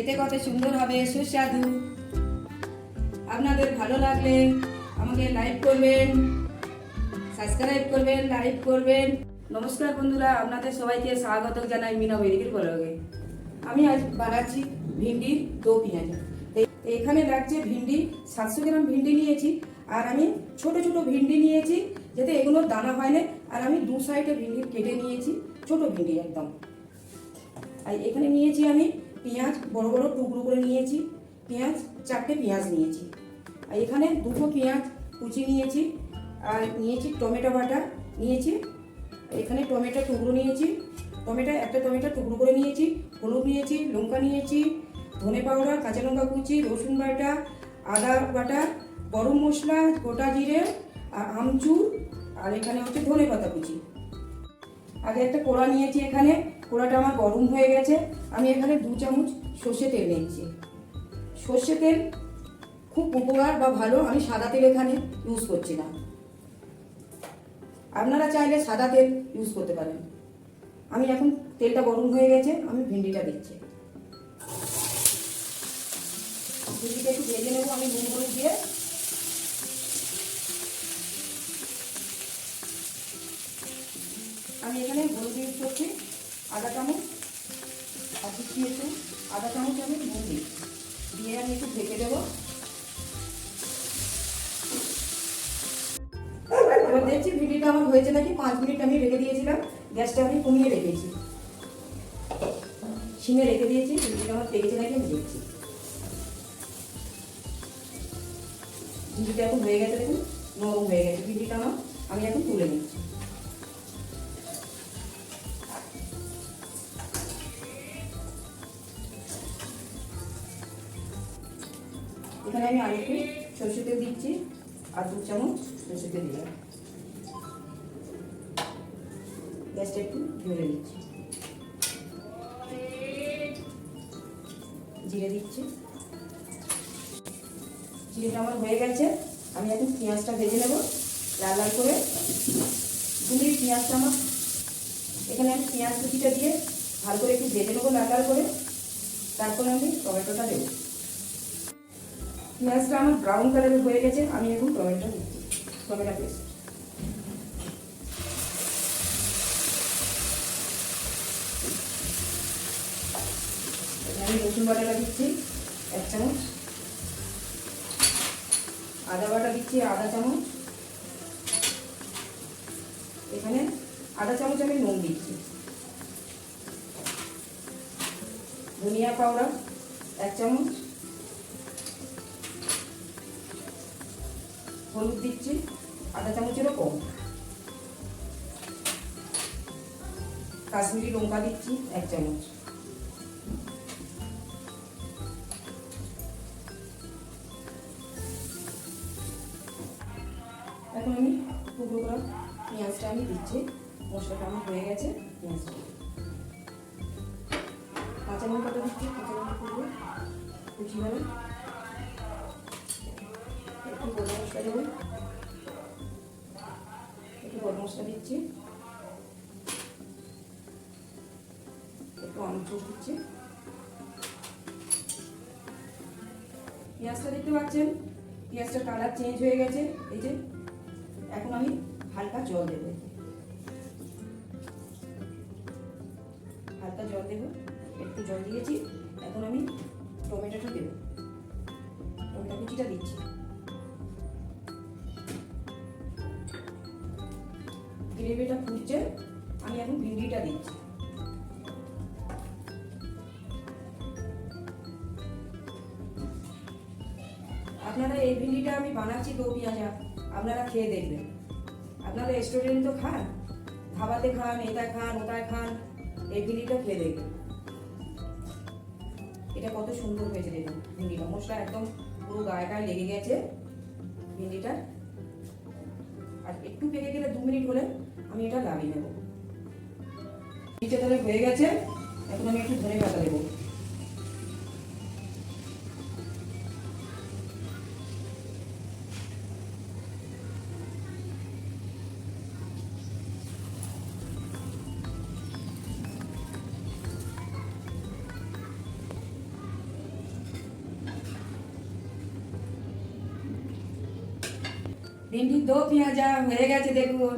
খেতে কত সুন্দর হবে, সুস্বাদু। আপনাদের ভালো লাগলে আমাকে লাইক করবেন, সাবস্ক্রাইব করবেন, লাইক করবেন। নমস্কার বন্ধুরা, আপনাদের সবাইকে স্বাগত জানাই মিনা বৈদিকের ব্লগে। আমি আজ বানাচ্ছি ভিন্ডির দো পেঁয়াজ। এখানে লাগছে ভিন্ডি, 700 গ্রাম ভিন্ডি নিয়েছি। আর আমি ছোট ছোট ভিন্ডি নিয়েছি, যাতে এগুলোর দানা হয় না। আর আমি দু সাইডে ভিন্ডি কেটে নিয়েছি, ছোট ভিন্ডি একদম। আর এখানে নিয়েছি আমি পেঁয়াজ, বড় বড় টুকরো করে নিয়েছি পেঁয়াজ, 4টে পেঁয়াজ নিয়েছি। আর এখানে 2 পেঁয়াজ কুচি নিয়েছি। আর নিয়েছি টমেটো বাটা নিয়েছি। এখানে টমেটো টুকরো নিয়েছি, একটা টমেটো টুকরো করে নিয়েছি। হলুদ নিয়েছি, লঙ্কা নিয়েছি, ধনে পাউডার, কাঁচা লঙ্কা কুচি, রসুন বাটা, আদা বাটা, গরম মশলা, গোটা জিরে, আর আমচুর, আর এখানে হচ্ছে ধনে পাতা কুচি। আগে একটা কড়া নিয়েছি, এখানে কড়াটা আমার গরম হয়ে গেছে। আমি এখানে 2 চামচ সর্ষে তেল নিয়েছি। সর্ষে তেল খুব উপকার বা ভালো, আমি সাদা তেল এখানে ইউজ করছি না। আপনারা চাইলে সাদা তেল ইউজ করতে পারেন। আমি এখন তেলটা গরম হয়ে গেছে, আমি ভিন্ডিটা দিচ্ছি। ভিন্ডিটা একটু ভেজে নেবো আমি নুন হলুদ দিয়ে। আমি এখানে হলুদ ইউজ করছি আধা চামচ, আর দিয়েছি আধা চামচ আমি নুন দিয়ে আমি একটু ঢেকে দেবো। এবার দেখছি ভিডিওটা আমার হয়েছে নাকি। 5 মিনিট আমি রেখে দিয়েছিলাম, গ্যাসটা আমি কমিয়ে রেখেছি, সিমে রেখে দিয়েছি। ভিডিওটা আমার পেকেছে নাকি আমি দেখছি। ভিডিওটা এখন হয়ে গেছে, দেখুন নরম হয়ে গেছে ভিডিওটা আমার। আমি এখন তুলে নিচ্ছি। এখানে আমি আরেকটু সরষে তেল দিচ্ছি, আর 2 চামচ সরষে তেল দিলাম। গ্যাসটা একটু ধরে দিচ্ছি। জিরে দিচ্ছি। জিরেটা আমার হয়ে গেছে। আমি এখন পেঁয়াজটা ভেজে নেব লাল লাল করে। মিনিট পেঁয়াজটা আমার এখানে আমি পেঁয়াজ কুচিটা দিয়ে ভালো করে একটু ভেজে নেবো লাল লাল করে। তারপরে আমি টমেটোটা দেবো। পেঁয়াজটা আমার ব্রাউন কালারের হয়ে গেছে। আমি এখন টমেটো দিচ্ছি, টমেটো পেস্ট। আমি রসুন বাটাটা দিচ্ছি 1 চামচ, আদা বাটা দিচ্ছি আধা চামচ। এখানে আধা চামচ আমি নুন দিচ্ছি। ধনিয়া পাউডার 1 চামচ, হলুদ দিচ্ছি আধা চামচেরও কম, কাশ্মীরি লঙ্কা দিচ্ছি 1 চামচ। এখন আমি টুকরো করা পেঁয়াজটা আমি দিচ্ছি। মশলাটা আমার হয়ে গেছে। পেঁয়াজটা, কাঁচা লঙ্কাটা দিচ্ছি, কাঁচা লঙ্কা করবো কুচি হবে। একটু গরম মশলা দেবো, একটু গরম মশলা দিচ্ছি, একটু আমচুর দিচ্ছি। পেঁয়াজটা দেখতে পাচ্ছেন, পেঁয়াজটার কালার চেঞ্জ হয়ে গেছে। এই যে এখন আমি হালকা জল দেবো, হালকা জল দেবো। একটু জল দিয়েছি। এখন আমি টমেটোটা দেবো, টমেটো কুচিটা দিচ্ছি। গ্রেভিটা ফুটছে, আমি এখন ভিন্ডিটা দিচ্ছি। আপনারা এই ভিন্ডিটা আমি বানাচ্ছি দো পেঁয়াজা, আপনারা খেয়ে দেখবেন। আপনারা রেস্টুরেন্টে তো খান, ধাবাতে খান, এটা খান, ওটায় খান, এই ভিন্ডিটা খেয়ে দেখবেন। এটা কত সুন্দর হয়েছে দেখুন ভিন্ডিটা। মশলা একদম পুরো গায়ে গায়ে লেগে গেছে ভিন্ডিটা। আর একটু পেকে গেলে 2 মিনিট হলে আমি এটা নামিয়ে নেব। ভিন্ডিটা তাহলে হয়ে গেছে। এখন আমি একটু ধনে পাতা দেবো। ভিন্ডি দো পেঁয়াজা হয়ে গেছে দেখুন।